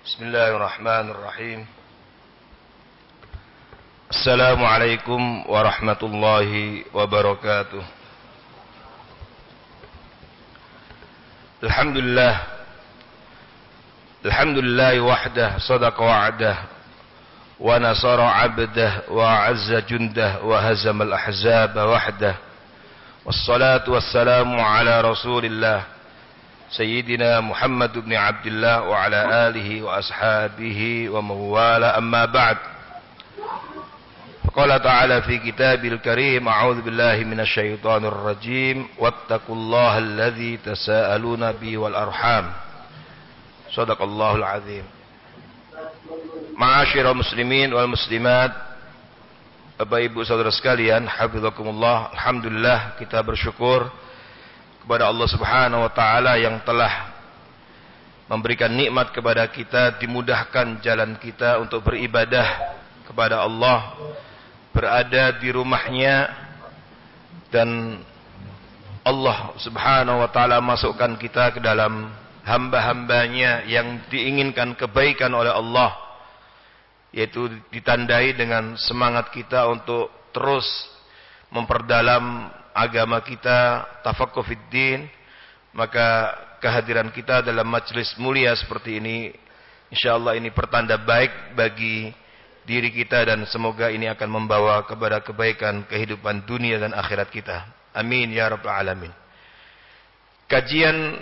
Bismillahirrahmanirrahim. Assalamualaikum warahmatullahi wabarakatuh. Alhamdulillah wahdah sadaqa wa'dah wa nasara 'abdah wa 'azza jundah wa hazama al-ahzab wahdah. Wassalatu wassalamu ala Rasulillah Sayyidina Muhammad ibn Abdullah wa ala alihi wa ashabihi wa mawala amma ba'd. Qala ta'ala fi kitabil karim a'udzu billahi minasy syaithanir rajim wattaqullaha alladzi tasaaluna bihi wal arham. Shadaqallahul azim. Ma'asyiral muslimin wal muslimat, Bapak Ibu saudara sekalian, hafizakumullah. Alhamdulillah, kita bersyukur kepada Allah Subhanahu wa taala yang telah memberikan nikmat kepada kita, dimudahkan jalan kita untuk beribadah kepada Allah, berada di rumahnya, dan Allah Subhanahu wa taala masukkan kita ke dalam hamba-hambanya yang diinginkan kebaikan oleh Allah, yaitu ditandai dengan semangat kita untuk terus memperdalam agama kita, tafaqquh fid din. Maka kehadiran kita dalam majelis mulia seperti ini, insyaallah ini pertanda baik bagi diri kita, dan semoga ini akan membawa kepada kebaikan kehidupan dunia dan akhirat kita. Amin ya rabbal alamin. Kajian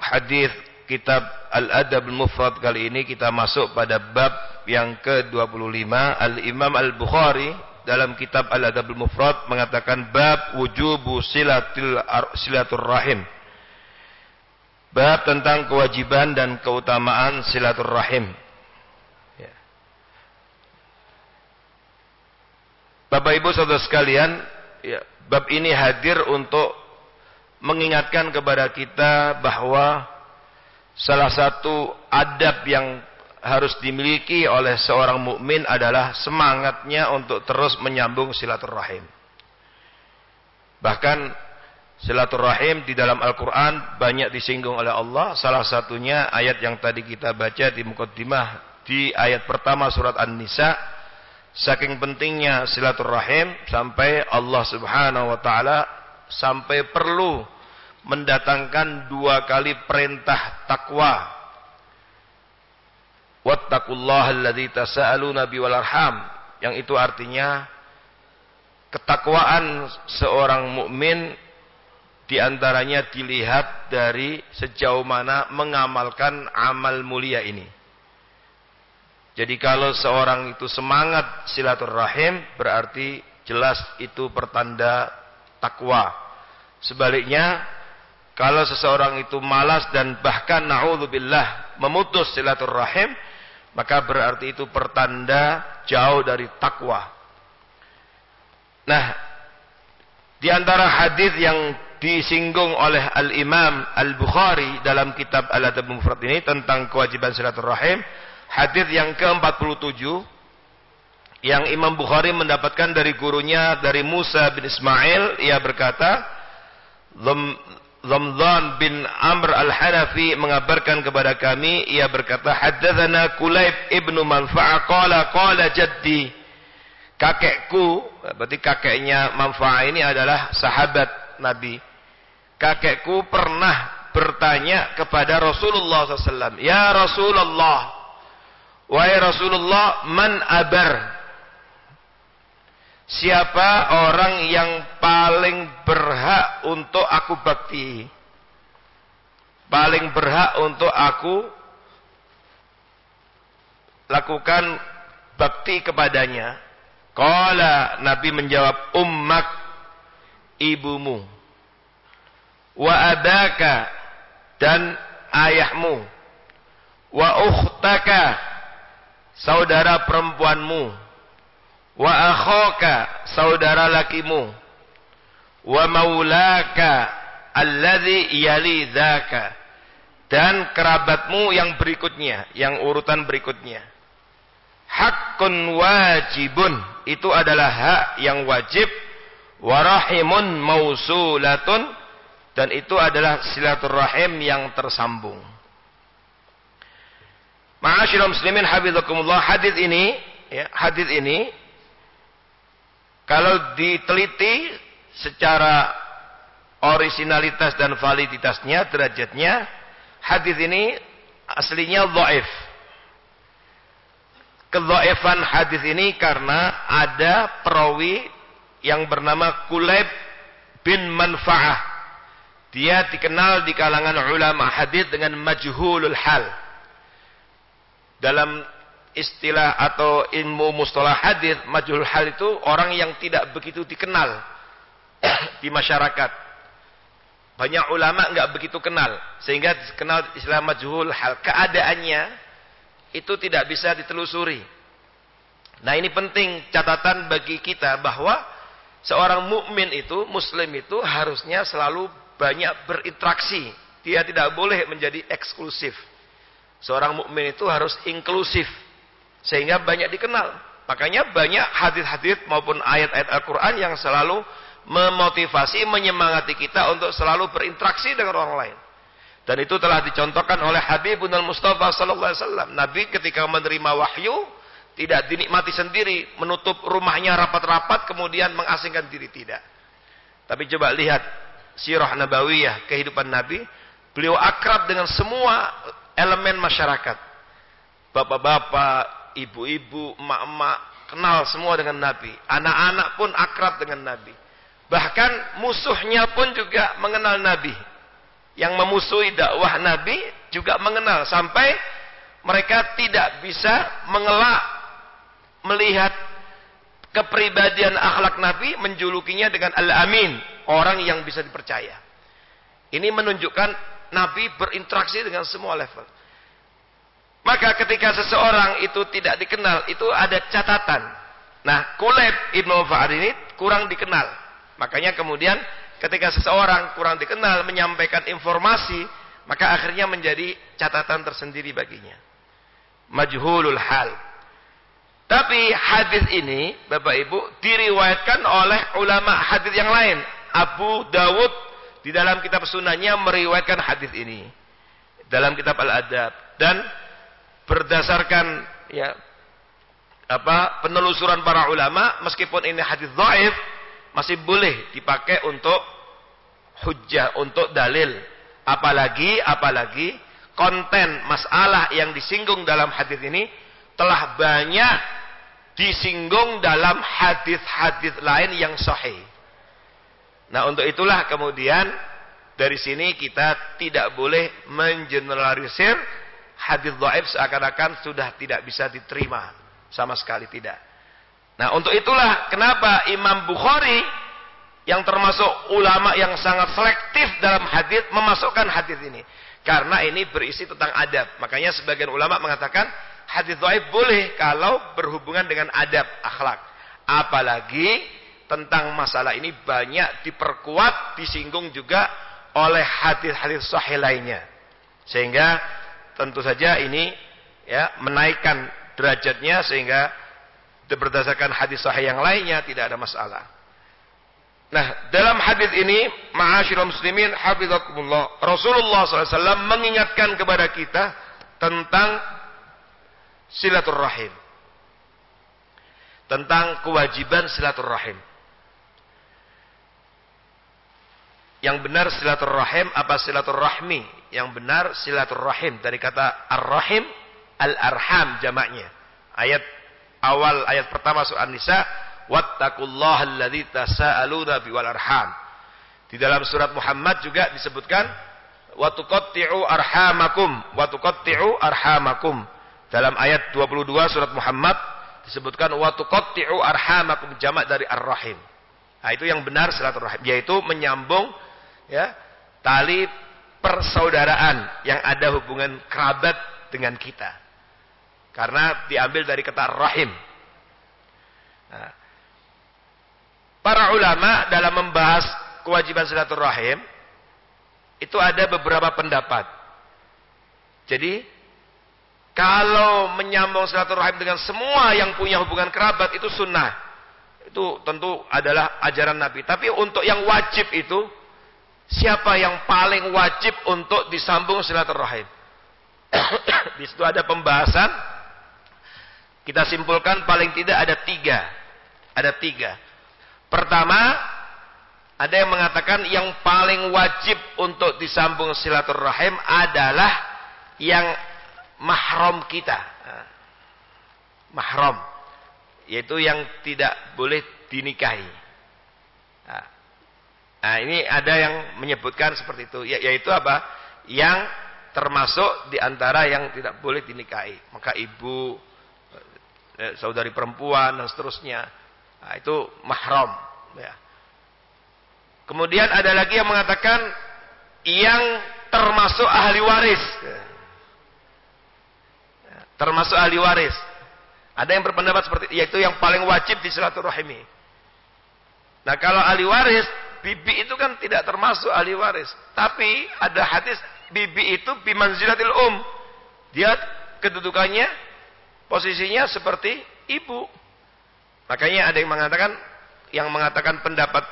hadis kitab Al-Adab Al-Mufrad kali ini kita masuk pada bab yang ke-25. Al-Imam Al-Bukhari dalam kitab Al-Adab Al-Mufrad mengatakan bab wujubu silaturrahim. Bab tentang kewajiban dan keutamaan silaturrahim. Ya. Bapak Ibu saudara sekalian, ya, bab ini hadir untuk mengingatkan kepada kita bahwa salah satu adab yang harus dimiliki oleh seorang mukmin adalah semangatnya untuk terus menyambung silaturrahim. Bahkan silaturrahim di dalam Al-Quran banyak disinggung oleh Allah. Salah satunya ayat yang tadi kita baca di muqaddimah di ayat pertama surat An-Nisa. Saking pentingnya silaturrahim sampai Allah Subhanahu wa taala sampai perlu mendatangkan 2 kali perintah takwa. Wattaqullaha alladzi tasaaluna bihi wal arham, yang itu artinya ketakwaan seorang mukmin diantaranya dilihat dari sejauh mana mengamalkan amal mulia ini. Jadi kalau seorang itu semangat silaturrahim, berarti jelas itu pertanda takwa. Sebaliknya, kalau seseorang itu malas dan bahkan na'udzubillah memutus silaturrahim, maka berarti itu pertanda jauh dari takwa. Nah, di antara hadis yang disinggung oleh Al-Imam Al-Bukhari dalam kitab Al-Adab Al-Mufrad ini tentang kewajiban silaturrahim, hadis yang ke-47 yang Imam Bukhari mendapatkan dari gurunya, dari Musa bin Ismail. Ia berkata, Zamzan bin Amr al-Hanafi mengabarkan kepada kami, ia berkata, haddatsana Kulayb ibnu Manfa'ah qala jaddi, kakekku, berarti kakeknya Manfa'ah ini adalah sahabat Nabi. Kakekku pernah bertanya kepada Rasulullah SAW, ya Rasulullah, wahai Rasulullah, man abar, siapa orang yang paling berhak untuk aku bakti, paling berhak untuk aku lakukan bakti kepadanya? Qala, Nabi menjawab, ummak, ibumu, wa abaka, dan ayahmu, wa ukhtaka, saudara perempuanmu, wa akhaka, saudara lakimu, wa maulaka alladzi yali dzaka, dan kerabatmu yang berikutnya, yang urutan berikutnya. Haqqun wajibun, itu adalah hak yang wajib. Wa rahimun mausulatun, dan itu adalah silaturahim yang tersambung. Ma'asyiral muslimin hafizakumullah, hadis ini kalau diteliti secara orisinalitas dan validitasnya, derajatnya, hadis ini aslinya dhaif. Kedhaifan hadis ini karena ada perawi yang bernama Kulayb bin Manfa'ah. Dia dikenal di kalangan ulama hadis dengan majhulul hal. Dalam istilah atau ilmu mustalah hadis, majhulul hal itu orang yang tidak begitu dikenal di masyarakat. Banyak ulama enggak begitu kenal, sehingga dikenal istilah majhulul hal. Keadaannya itu tidak bisa ditelusuri. Nah, ini penting catatan bagi kita bahwa seorang mukmin itu, muslim itu harusnya selalu banyak berinteraksi. Dia tidak boleh menjadi eksklusif. Seorang mukmin itu harus inklusif sehingga banyak dikenal. Makanya banyak hadis-hadis maupun ayat-ayat Al-Qur'an yang selalu memotivasi, menyemangati kita untuk selalu berinteraksi dengan orang lain. Dan itu telah dicontohkan oleh Habibunal Mustafa sallallahu alaihi wasallam. Nabi ketika menerima wahyu tidak dinikmati sendiri, menutup rumahnya rapat-rapat kemudian mengasingkan diri, tidak. Tapi coba lihat sirah nabawiyah, kehidupan Nabi. Beliau akrab dengan semua elemen masyarakat. Bapak-bapak, ibu-ibu, emak-emak, kenal semua dengan Nabi. Anak-anak pun akrab dengan Nabi. Bahkan musuhnya pun juga mengenal Nabi. Yang memusuhi dakwah Nabi juga mengenal. Sampai mereka tidak bisa mengelak melihat kepribadian akhlak Nabi, menjulukinya dengan Al-Amin, orang yang bisa dipercaya. Ini menunjukkan Nabi berinteraksi dengan semua level. Maka ketika seseorang itu tidak dikenal, itu ada catatan. Nah, Kulayb ibn Manfa'ah ini kurang dikenal. Makanya kemudian ketika seseorang kurang dikenal menyampaikan informasi, maka akhirnya menjadi catatan tersendiri baginya. Majhulul hal. Tapi hadis ini, Bapak Ibu, diriwayatkan oleh ulama hadis yang lain. Abu Dawud di dalam kitab sunahnya meriwayatkan hadis ini dalam kitab Al-Adab, dan berdasarkan penelusuran para ulama, meskipun ini hadis dhaif, masih boleh dipakai untuk hujjah, untuk dalil. Apalagi konten masalah yang disinggung dalam hadis ini telah banyak disinggung dalam hadis-hadis lain yang sahih. Nah, untuk itulah kemudian dari sini kita tidak boleh mengeneralisir hadis dhaif seakan-akan sudah tidak bisa diterima, sama sekali tidak. Nah, untuk itulah kenapa Imam Bukhari yang termasuk ulama yang sangat selektif dalam hadis memasukkan hadis ini, karena ini berisi tentang adab. Makanya sebagian ulama mengatakan hadis dhaif boleh kalau berhubungan dengan adab, akhlak. Apalagi tentang masalah ini banyak diperkuat, disinggung juga oleh hadis-hadis sahih lainnya. Sehingga tentu saja ini menaikkan derajatnya, sehingga berdasarkan hadis sahih yang lainnya tidak ada masalah. Nah, dalam hadis ini, ma'asyiral muslimin hafizakumullah, Rasulullah SAW mengingatkan kepada kita tentang silaturrahim, tentang kewajiban silaturrahim. Yang benar silaturrahim apa silaturrahmi? Yang benar silaturrahim, dari kata ar-rahim, al-arham jamaknya. Awal ayat pertama surah An-Nisa, wattaqullaha alladzi tasaaluna bihi wal arham. Di dalam surat Muhammad juga disebutkan wa tuqatti'u arhamakum. Dalam ayat 22 surat Muhammad disebutkan wa tuqatti'u arhamakum, jamak dari ar-rahim. Nah, itu yang benar silaturahim, yaitu menyambung tali persaudaraan yang ada hubungan kerabat dengan kita. Karena diambil dari kata rahim. Nah, para ulama dalam membahas kewajiban silaturahim itu ada beberapa pendapat. Jadi kalau menyambung silaturahim dengan semua yang punya hubungan kerabat itu sunnah. Itu tentu adalah ajaran Nabi. Tapi untuk yang wajib itu, siapa yang paling wajib untuk disambung silaturahim? Di situ ada pembahasan Kita simpulkan paling tidak ada tiga. Ada tiga. Pertama, ada yang mengatakan yang paling wajib untuk disambung silaturahim adalah yang mahram kita. Mahram. Yaitu yang tidak boleh dinikahi. Nah, ini ada yang menyebutkan seperti itu. Yaitu apa? Yang termasuk diantara yang tidak boleh dinikahi. Maka ibu, saudari perempuan dan seterusnya. Nah, itu mahram. Ya. Kemudian ada lagi yang mengatakan yang termasuk ahli waris. Termasuk ahli waris. Ada yang berpendapat seperti yaitu yang paling wajib di silaturahimi. Nah, kalau ahli waris, bibi itu kan tidak termasuk ahli waris. Tapi ada hadis bibi itu bimanzilatil Dia kedudukannya, posisinya seperti ibu. Makanya ada yang mengatakan pendapat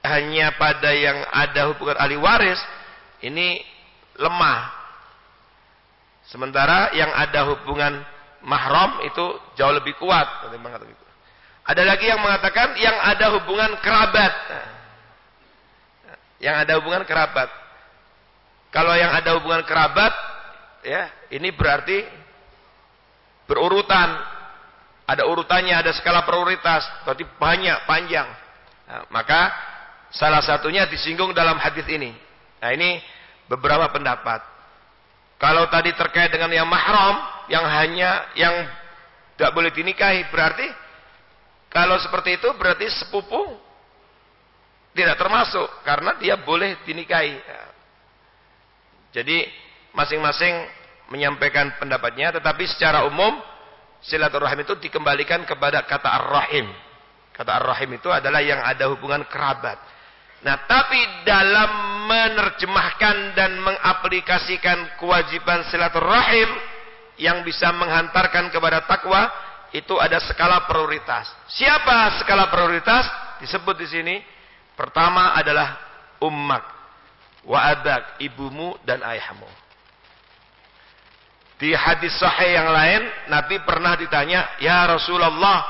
hanya pada yang ada hubungan ahli waris ini lemah. Sementara yang ada hubungan mahram itu jauh lebih kuat. Ada lagi yang mengatakan yang ada hubungan kerabat. Yang ada hubungan kerabat. Kalau yang ada hubungan kerabat, ya, ini berarti berurutan. Ada urutannya, ada skala prioritas. Berarti banyak, panjang. Nah, maka salah satunya disinggung dalam hadis ini. Nah, ini beberapa pendapat. Kalau tadi terkait dengan yang mahram, yang tidak boleh dinikahi, berarti kalau seperti itu berarti sepupu tidak termasuk karena dia boleh dinikahi. Jadi masing-masing menyampaikan pendapatnya, tetapi secara umum silaturahim itu dikembalikan kepada kata ar-rahim. Kata ar-rahim itu adalah yang ada hubungan kerabat. Nah, tapi dalam menerjemahkan dan mengaplikasikan kewajiban silaturahim yang bisa menghantarkan kepada takwa, itu ada skala prioritas. Siapa skala prioritas? Disebut di sini. Pertama adalah ummak, wa abak, ibumu dan ayahmu. Di hadis sahih yang lain, Nabi pernah ditanya, "Ya Rasulullah,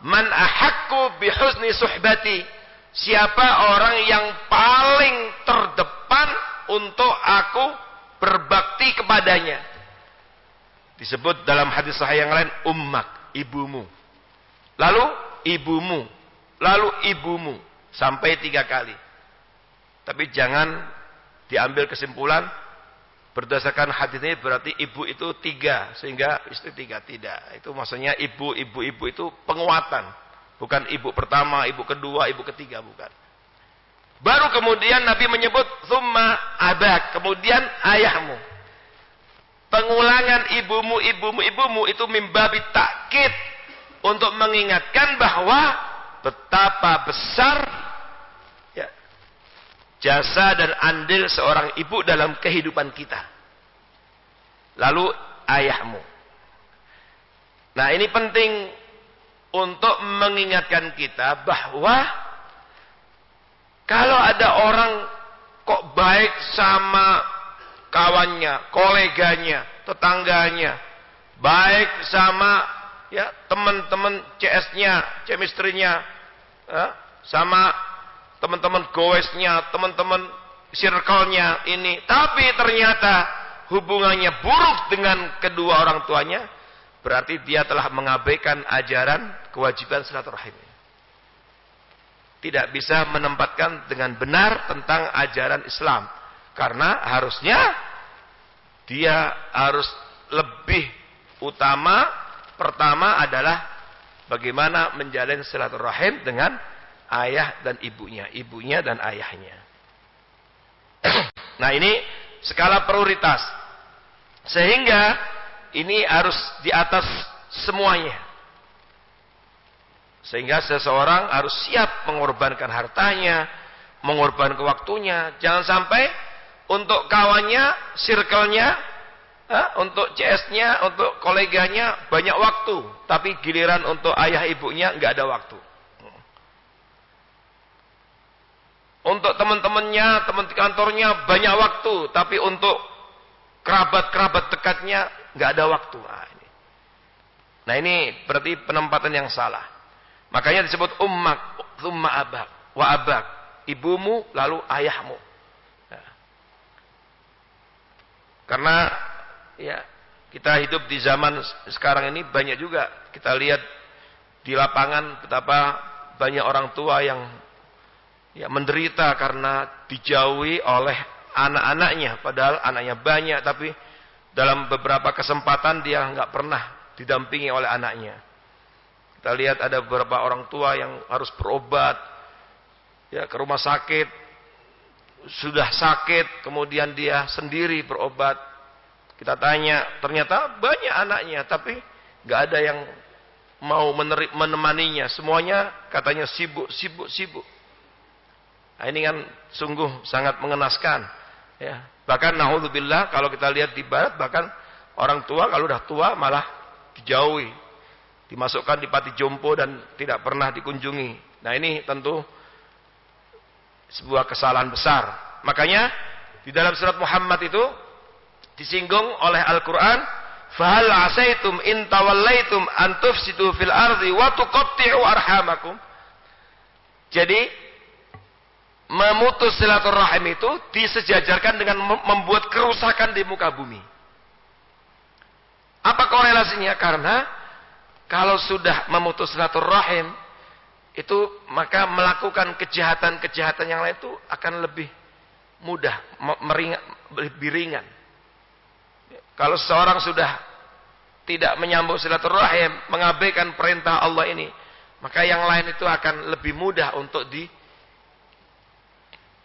man ahaqqu bihusni suhbati?" Siapa orang yang paling terdepan untuk aku berbakti kepadanya? Disebut dalam hadis sahih yang lain, ummak, ibumu. Lalu ibumu. Lalu ibumu. Sampai 3 kali. Tapi jangan diambil kesimpulan berdasarkan hadis ini berarti ibu itu 3 sehingga istri 3. Tidak. Itu maksudnya ibu itu penguatan. Bukan ibu pertama, ibu kedua, ibu ketiga, bukan. Baru kemudian Nabi menyebut summa abak, kemudian ayahmu. Pengulangan ibumu itu mimbabi takkid untuk mengingatkan bahwa betapa besar ya, jasa dan andil seorang ibu dalam kehidupan kita. Lalu ayahmu. Nah, ini penting untuk mengingatkan kita bahwa kalau ada orang kok baik sama kawannya, koleganya, tetangganya, baik sama ya teman-teman CS-nya, chemistry-nya, sama teman-teman goesnya, teman-teman circle-nya ini, tapi ternyata hubungannya buruk dengan kedua orang tuanya, berarti dia telah mengabaikan ajaran kewajiban silaturahim. Tidak bisa menempatkan dengan benar tentang ajaran Islam. Karena harusnya dia harus lebih utama, pertama adalah bagaimana menjalin silaturahim dengan ayah dan ibunya dan ayahnya. Nah, ini skala prioritas. Sehingga ini harus di atas semuanya. Sehingga seseorang harus siap mengorbankan hartanya, mengorbankan waktunya. Jangan sampai untuk kawannya, circle-nya, untuk CS-nya, untuk koleganya banyak waktu. Tapi giliran untuk ayah ibunya nggak ada waktu. Untuk teman-temannya, teman kantornya banyak waktu. Tapi untuk kerabat-kerabat dekatnya nggak ada waktu. Nah ini berarti penempatan yang salah. Makanya disebut ummak, thumma abak, wa abak. Ibumu lalu ayahmu. Nah. Karena ya kita hidup di zaman sekarang ini banyak juga kita lihat di lapangan betapa banyak orang tua yang ya menderita karena dijauhi oleh anak-anaknya, padahal anaknya banyak, tapi dalam beberapa kesempatan dia nggak pernah didampingi oleh anaknya. Kita lihat ada beberapa orang tua yang harus berobat ya ke rumah sakit, sudah sakit kemudian dia sendiri berobat. Kita tanya, ternyata banyak anaknya, tapi nggak ada yang mau menemaninya. Semuanya katanya sibuk. Nah, ini kan sungguh sangat mengenaskan. Ya. Bahkan naudzubillah kalau kita lihat di barat, bahkan orang tua kalau udah tua malah dijauhi, dimasukkan di panti jompo dan tidak pernah dikunjungi. Nah ini tentu sebuah kesalahan besar. Makanya di dalam surat Muhammad itu disinggung oleh Al-Quran, fahal asaitum in tawallaitum an tufsidu fil ardi wa tuqatti'u arhamakum. Jadi memutus silaturahim itu disejajarkan dengan membuat kerusakan di muka bumi. Apa korelasinya? Karena kalau sudah memutus silaturahim itu maka melakukan kejahatan-kejahatan yang lain itu akan lebih mudah, lebih ringan. Kalau seseorang sudah tidak menyambung silaturahim, mengabaikan perintah Allah ini, maka yang lain itu akan lebih mudah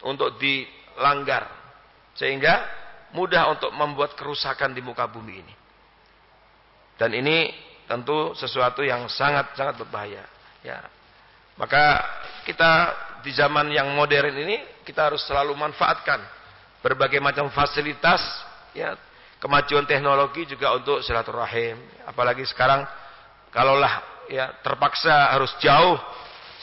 untuk dilanggar, sehingga mudah untuk membuat kerusakan di muka bumi ini. Dan ini tentu sesuatu yang sangat-sangat berbahaya. Ya. Maka kita di zaman yang modern ini kita harus selalu manfaatkan berbagai macam fasilitas, ya, kemajuan teknologi juga untuk silaturahim. Apalagi sekarang kalaulah ya terpaksa harus jauh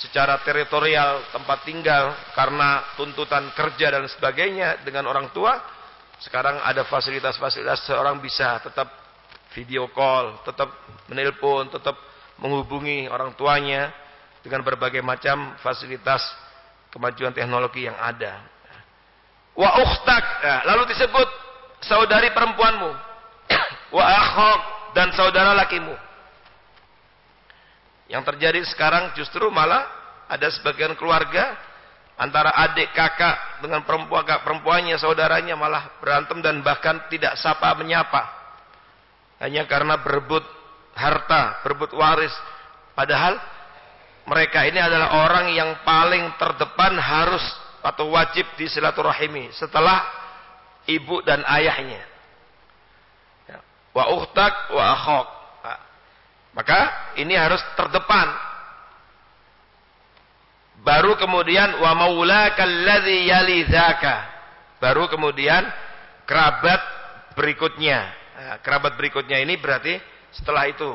secara teritorial tempat tinggal karena tuntutan kerja dan sebagainya dengan orang tua, sekarang ada fasilitas-fasilitas seorang bisa tetap video call, tetap menelpon, tetap menghubungi orang tuanya dengan berbagai macam fasilitas kemajuan teknologi yang ada. Wa ukhtak, lalu disebut saudari perempuanmu. Wa akhok, dan saudara lakimu. Yang terjadi sekarang justru malah ada sebagian keluarga antara adik kakak dengan perempuannya, saudaranya malah berantem dan bahkan tidak sapa menyapa. Hanya karena berebut harta, berebut waris. Padahal mereka ini adalah orang yang paling terdepan harus atau wajib disilaturahimi setelah ibu dan ayahnya. Wa ukhtak wa akhok. Maka ini harus terdepan. Baru kemudian wa maulakal ladzi yalizaka. Baru kemudian kerabat berikutnya. Kerabat berikutnya ini berarti setelah itu.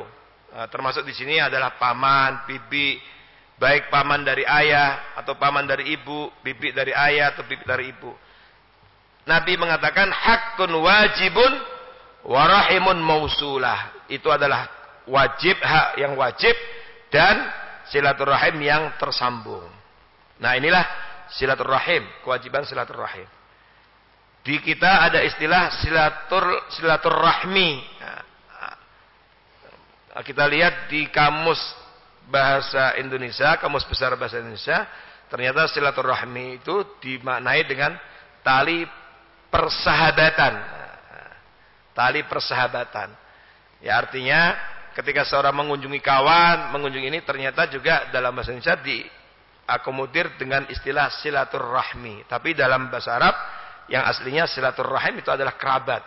Termasuk di sini adalah paman, bibi, baik paman dari ayah atau paman dari ibu, bibi dari ayah atau bibi dari ibu. Nabi mengatakan haqqun wajibun wa rahimun mausulah. Itu adalah wajib, hak yang wajib, dan silaturahim yang tersambung. Nah inilah silaturahim, kewajiban silaturahim. Di kita ada istilah silaturahmi. Nah, kita lihat di kamus bahasa Indonesia, kamus besar bahasa Indonesia, ternyata silaturahmi itu dimaknai dengan tali persahabatan. Tali persahabatan. Ya artinya ketika seorang mengunjungi kawan, mengunjungi ini ternyata juga dalam bahasa Indonesia diakomodir dengan istilah silaturahmi. Tapi dalam bahasa Arab yang aslinya silaturahim itu adalah kerabat.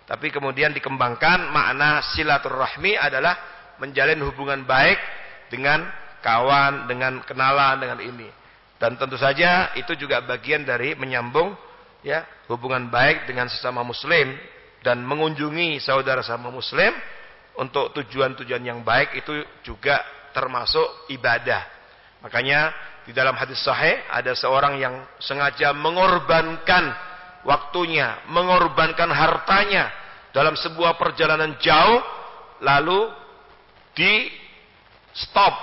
Tapi kemudian dikembangkan makna silaturahmi adalah menjalin hubungan baik dengan kawan, dengan kenalan, dengan ini. Dan tentu saja itu juga bagian dari menyambung ya hubungan baik dengan sesama muslim dan mengunjungi saudara sama muslim untuk tujuan-tujuan yang baik itu juga termasuk ibadah. Makanya di dalam hadis sahih ada seorang yang sengaja mengorbankan waktunya, mengorbankan hartanya dalam sebuah perjalanan jauh, lalu di stop,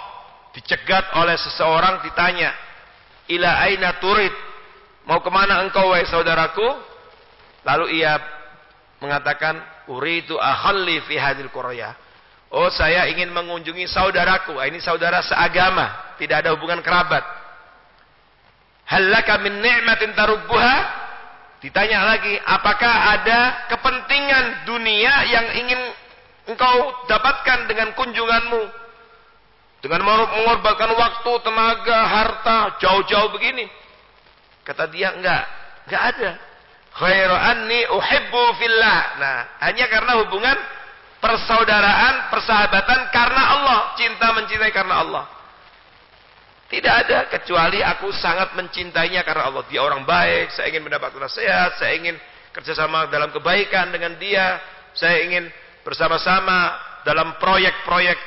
dicegat oleh seseorang, ditanya, ila aina turid, mau kemana engkau wahai saudaraku? Lalu ia mengatakan, uridu akhalli fi hadhil qaryah. Oh, saya ingin mengunjungi saudaraku. Ini saudara seagama, tidak ada hubungan kerabat. Hal laka min ni'matin tarubbuha? Ditanya lagi, apakah ada kepentingan dunia yang ingin engkau dapatkan dengan kunjunganmu? Dengan mengorbankan waktu, tenaga, harta, jauh-jauh begini. Kata dia, enggak ada. Khairu anni uhibbu fillah. Nah, hanya karena hubungan persaudaraan, persahabatan karena Allah, cinta mencintai karena Allah. Tidak ada, kecuali aku sangat mencintainya karena Allah. Dia orang baik, saya ingin mendapatkan nasihat, saya ingin kerjasama dalam kebaikan dengan dia, saya ingin bersama-sama dalam proyek-proyek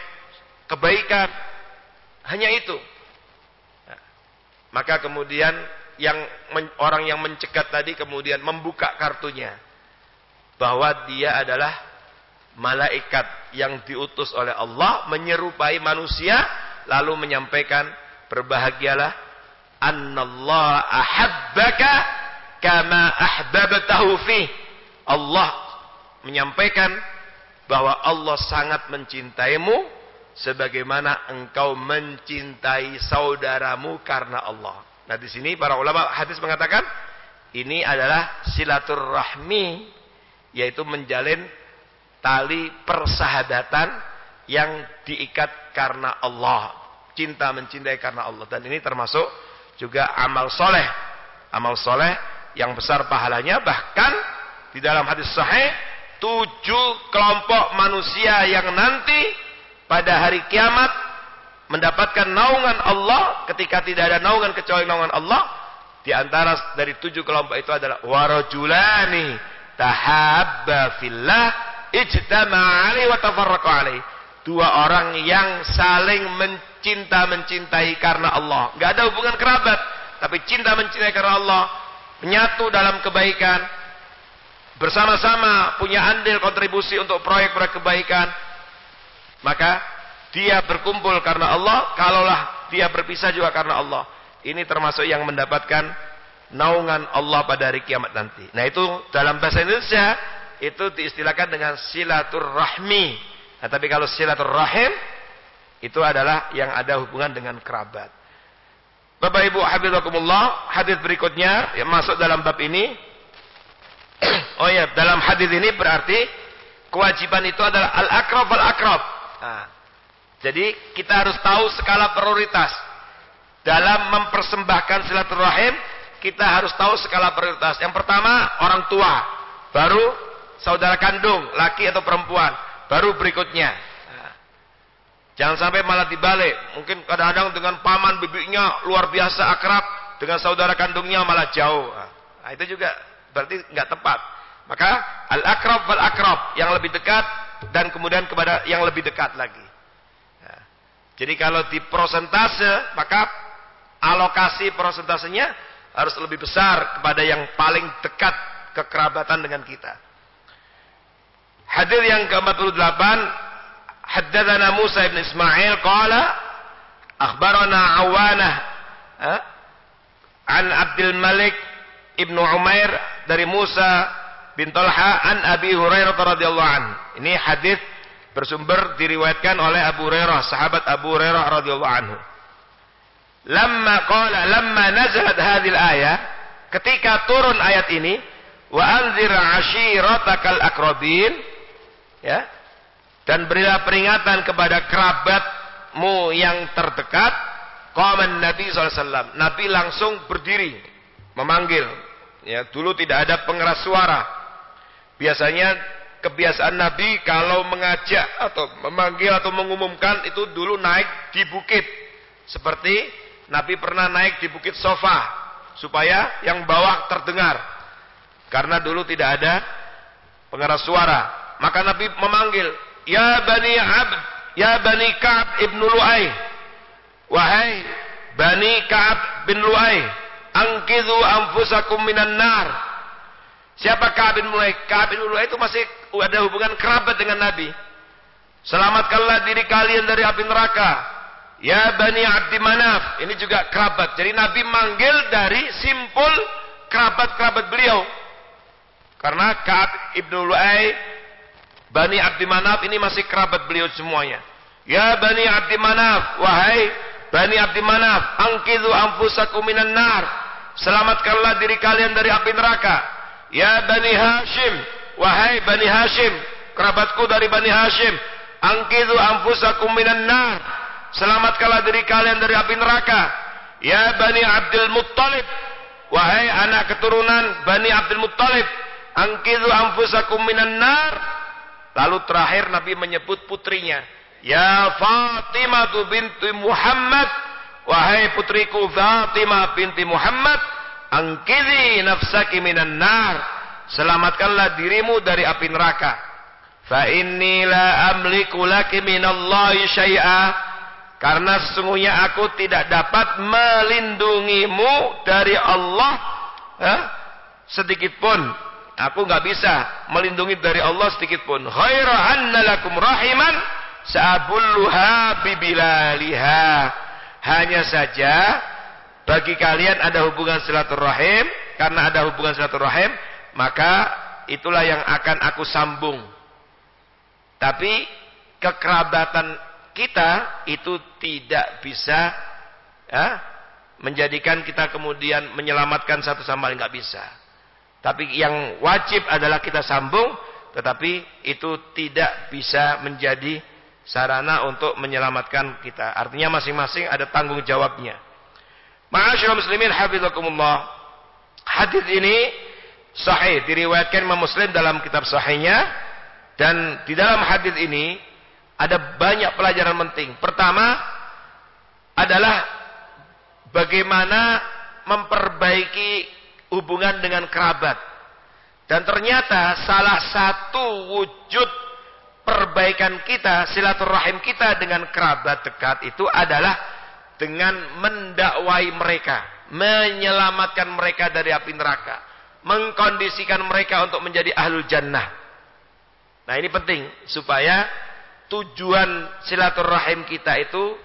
kebaikan. Hanya itu. Nah, maka kemudian orang yang mencegat tadi kemudian membuka kartunya, bahwa dia adalah malaikat yang diutus oleh Allah menyerupai manusia, lalu menyampaikan, berbahagialah, annallaha ahabbaka kama ahbabtahu fi. Allah menyampaikan bahwa Allah sangat mencintaimu sebagaimana engkau mencintai saudaramu karena Allah. Nah, di sini para ulama hadis mengatakan ini adalah silaturahmi, yaitu menjalin tali persahabatan yang diikat karena Allah. Cinta mencintai karena Allah. Dan ini termasuk juga amal soleh. Amal soleh yang besar pahalanya. Bahkan di dalam hadis sahih, 7 kelompok manusia yang nanti pada hari kiamat mendapatkan naungan Allah, ketika tidak ada naungan kecuali naungan Allah. Di antara dari 7 kelompok itu adalah warajulani tahabba fillah ijtama'a alaihi wa tafarraqa alaihi. 2 orang yang saling mencintai karena Allah. Enggak ada hubungan kerabat, tapi cinta mencintai karena Allah, menyatu dalam kebaikan, bersama-sama punya andil kontribusi untuk proyek-proyek kebaikan. Maka dia berkumpul karena Allah, kalaulah dia berpisah juga karena Allah. Ini termasuk yang mendapatkan naungan Allah pada hari kiamat nanti. Nah, itu dalam bahasa Indonesia itu diistilahkan dengan silaturahmi. Nah, tapi kalau silaturahim itu adalah yang ada hubungan dengan kerabat. Bapak Ibu hafizakumullah, hadis berikutnya yang masuk dalam bab ini. Oh ya, dalam hadis ini berarti kewajiban itu adalah al-aqrab wal-aqrab. Nah, jadi kita harus tahu skala prioritas. Dalam mempersembahkan silaturahim, kita harus tahu skala prioritas. Yang pertama, orang tua, baru saudara kandung, laki atau perempuan, baru berikutnya. Nah, jangan sampai malah dibalik. Mungkin kadang-kadang dengan paman bibinya luar biasa akrab, dengan saudara kandungnya malah jauh. Nah, itu juga berarti nggak tepat. Maka al-aqrab wal aqrab, yang lebih dekat dan kemudian kepada yang lebih dekat lagi. Nah, jadi kalau di prosentase, maka alokasi prosentasenya harus lebih besar kepada yang paling dekat kekerabatan dengan kita. Hadis yang ke-48, haddatsana Musa bin Ismail qala akhbarana Awanah an Abdul Malik ibnu Umair dari Musa bin Talha an Abi Hurairah radhiyallahu an. Ini hadis bersumber diriwayatkan oleh Abu Hurairah, sahabat Abu Hurairah radhiyallahu anhu. Lamma nazalat hadhil ayah, ketika turun ayat ini, wa anzir ashiratakal aqrabin, ya, dan berilah peringatan kepada kerabatmu yang terdekat. Qaman Nabi SAW, Nabi langsung berdiri memanggil. Ya, dulu tidak ada pengeras suara. Biasanya kebiasaan Nabi kalau mengajak atau memanggil atau mengumumkan itu dulu naik di bukit. Seperti Nabi pernah naik di bukit Sofa supaya yang bawah terdengar. Karena dulu tidak ada pengeras suara. Maka Nabi memanggil, ya Bani Abd, ya Bani Ka'ab ibn Lu'ay. Wahai Bani Ka'ab bin Lu'ay, angkidhu anfusakum minan nar. Siapa Ka'ab bin Lu'ay? Ka'ab bin Lu'ay itu masih ada hubungan kerabat dengan Nabi. Selamatkanlah diri kalian dari api neraka. Ya Bani Abdi Manaf. Ini juga kerabat. Jadi Nabi manggil dari simpul kerabat-kerabat beliau. Karena Ka'ab ibn Lu'ay, Bani Abdi Manaf ini masih kerabat beliau semuanya. Ya Bani Abdi Manaf, wahai Bani Abdi Manaf, angkidhu anfusakum minan nar. Selamatkanlah diri kalian dari api neraka. Ya Bani Hashim, wahai Bani Hashim, kerabatku dari Bani Hashim, angkidhu anfusakum minan nar. Selamatkanlah diri kalian dari api neraka. Ya Bani Abdul Muttalib, wahai anak keturunan Bani Abdul Muttalib, angkidhu anfusakum minan nar. Lalu terakhir Nabi menyebut putrinya, ya Fatimah binti Muhammad, wahai putriku Fatimah binti Muhammad, angkidhi nafsaki minan nar. Selamatkanlah dirimu dari api neraka. Fa inni la amliku laki minallahi syai'a. Karena sesungguhnya aku tidak dapat melindungimu dari Allah sedikit pun. Aku nggak bisa melindungi dari Allah sedikit pun. Ghaira anna lakum rahiman sa'abulluha bibilaliha. Hanya saja bagi kalian ada hubungan silaturahim. Karena ada hubungan silaturahim, maka itulah yang akan aku sambung. Tapi kekerabatan kita itu tidak bisa menjadikan kita kemudian menyelamatkan satu sama lain, nggak bisa. Tapi yang wajib adalah kita sambung, tetapi itu tidak bisa menjadi sarana untuk menyelamatkan kita. Artinya masing-masing ada tanggung jawabnya. Ma'asyiral muslimin hafizakumullah. Hadis ini sahih, diriwayatkan Imam Muslim dalam kitab sahihnya, dan di dalam hadis ini ada banyak pelajaran penting. Pertama adalah bagaimana memperbaiki hubungan dengan kerabat. Dan ternyata salah satu wujud perbaikan kita, silaturahim kita dengan kerabat dekat itu adalah dengan mendakwai mereka, menyelamatkan mereka dari api neraka, mengkondisikan mereka untuk menjadi ahlul jannah. Nah, ini penting supaya tujuan silaturahim kita itu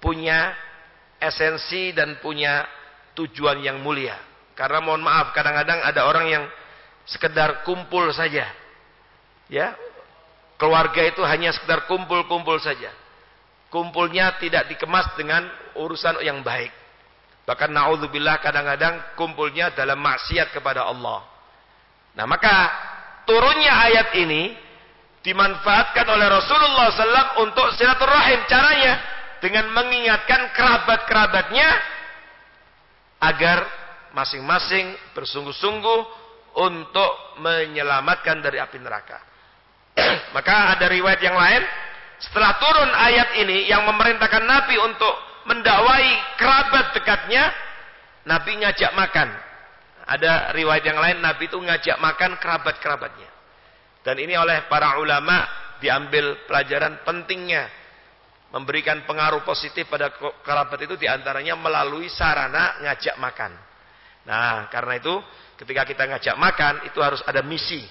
punya esensi dan punya tujuan yang mulia. Karena mohon maaf, kadang-kadang ada orang yang sekedar kumpul saja. Ya. Keluarga itu hanya sekedar kumpul-kumpul saja. Kumpulnya tidak dikemas dengan urusan yang baik. Bahkan na'udzubillah kadang-kadang kumpulnya dalam maksiat kepada Allah. Nah, maka turunnya ayat ini dimanfaatkan oleh Rasulullah SAW untuk silaturahim. Caranya dengan mengingatkan kerabat-kerabatnya agar masing-masing bersungguh-sungguh untuk menyelamatkan dari api neraka. Maka ada riwayat yang lain, setelah turun ayat ini yang memerintahkan Nabi untuk mendakwai kerabat dekatnya, Nabi ngajak makan. Ada riwayat yang lain, Nabi itu ngajak makan kerabat-kerabatnya. Dan ini oleh para ulama diambil pelajaran pentingnya memberikan pengaruh positif pada kerabat itu, diantaranya melalui sarana ngajak makan. Nah, karena itu ketika kita ngajak makan itu harus ada misi.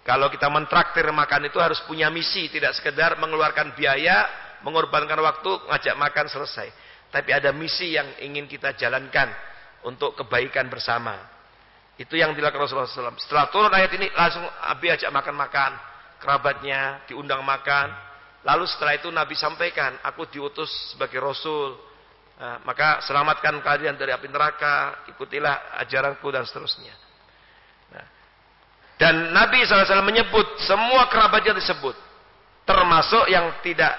Kalau kita mentraktir makan itu harus punya misi, tidak sekedar mengeluarkan biaya, mengorbankan waktu, ngajak makan selesai. Tapi ada misi yang ingin kita jalankan untuk kebaikan bersama. Itu yang dilakukan Rasulullah SAW. Setelah turun ayat ini langsung Nabi ajak makan-makan, kerabatnya diundang makan. Lalu setelah itu Nabi sampaikan, aku diutus sebagai Rasul. Nah, maka selamatkan kalian dari api neraka, ikutilah ajaranku dan seterusnya. Nah, dan Nabi SAW menyebut semua kerabatnya disebut, termasuk yang tidak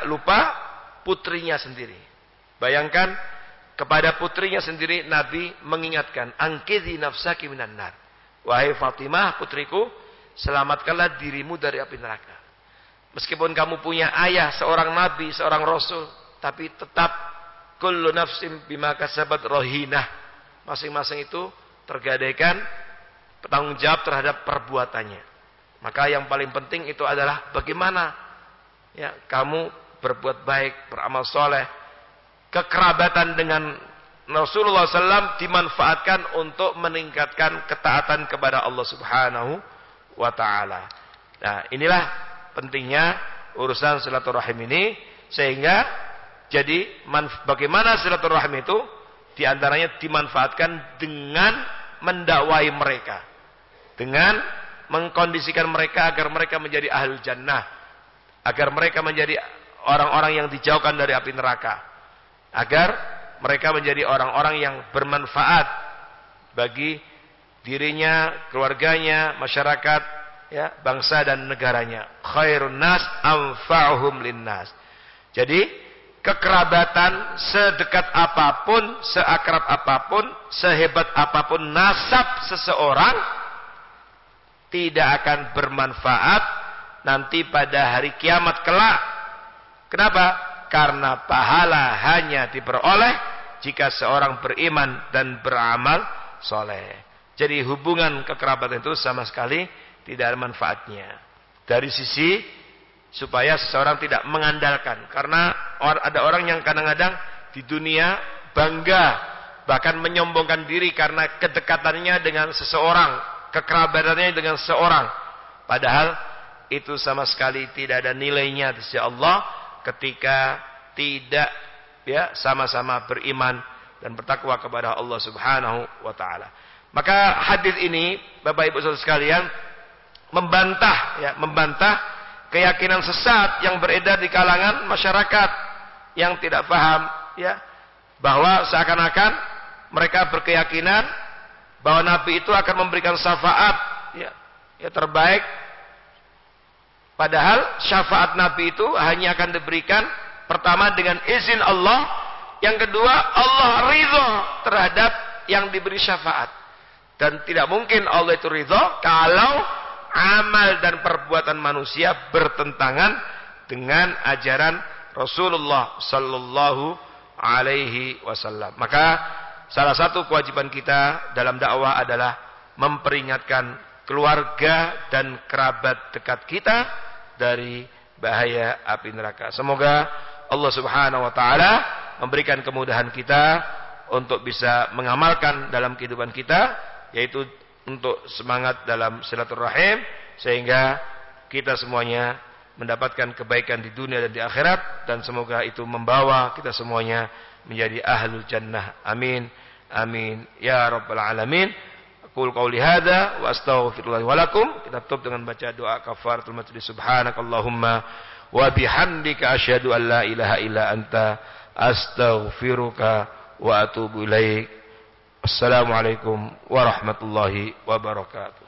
lupa putrinya sendiri. Bayangkan, kepada putrinya sendiri Nabi mengingatkan, angkidhi nafsaki minan nar. Wahai Fatimah putriku, selamatkanlah dirimu dari api neraka. Meskipun kamu punya ayah seorang nabi, seorang rasul, tapi tetap kullu nafsin bima kasabat rahinah. Masing-masing itu tergadaikan bertanggung jawab terhadap perbuatannya. Maka yang paling penting itu adalah bagaimana kamu berbuat baik, beramal soleh. Kekerabatan dengan Rasulullah SAW dimanfaatkan untuk meningkatkan ketaatan kepada Allah Subhanahu wa Ta'ala. Nah, inilah pentingnya urusan silaturahim ini, sehingga jadi bagaimana silaturahim itu diantaranya dimanfaatkan dengan mendakwai mereka, dengan mengkondisikan mereka agar mereka menjadi ahlul jannah, agar mereka menjadi orang-orang yang dijauhkan dari api neraka, agar mereka menjadi orang-orang yang bermanfaat bagi dirinya, keluarganya, masyarakat, ya, bangsa dan negaranya. Khairun nas anfa'uhum linnas. Jadi kekerabatan sedekat apapun, seakrab apapun, sehebat apapun nasab seseorang tidak akan bermanfaat nanti pada hari kiamat kelak. Kenapa? Karena pahala hanya diperoleh jika seorang beriman dan beramal soleh. Jadi hubungan kekerabatan itu sama sekali tidak ada manfaatnya. Dari sisi supaya seseorang tidak mengandalkan. Karena ada orang yang kadang-kadang di dunia bangga, bahkan menyombongkan diri karena kedekatannya dengan seseorang, kekerabatannya dengan seseorang. Padahal itu sama sekali tidak ada nilainya di sisi Allah ketika tidak, ya, sama-sama beriman dan bertakwa kepada Allah Subhanahu wa taala. Maka hadis ini, Bapak Ibu Saudara sekalian, membantah keyakinan sesat yang beredar di kalangan masyarakat yang tidak paham, ya, bahwa seakan-akan mereka berkeyakinan bahwa Nabi itu akan memberikan syafaat, ya terbaik. Padahal syafaat Nabi itu hanya akan diberikan pertama dengan izin Allah, yang kedua Allah ridho terhadap yang diberi syafaat. Dan tidak mungkin Allah itu ridho kalau amal dan perbuatan manusia bertentangan dengan ajaran Rasulullah sallallahu alaihi wasallam. Maka salah satu kewajiban kita dalam dakwah adalah memperingatkan keluarga dan kerabat dekat kita dari bahaya api neraka. Semoga Allah Subhanahu wa taala memberikan kemudahan kita untuk bisa mengamalkan dalam kehidupan kita, yaitu untuk semangat dalam silaturahim, sehingga kita semuanya mendapatkan kebaikan di dunia dan di akhirat, dan semoga itu membawa kita semuanya menjadi ahlul jannah. Amin amin ya rabbal alamin. Qul qouli hadza wa astaghfirullah wa lakum. Kita tutup dengan baca doa kafaratul majlis. Subhanakallahumma wa bihamdika asyhadu an la ilaha illa anta astaghfiruka wa atubu ilaik. Assalamualaikum warahmatullahi wabarakatuh.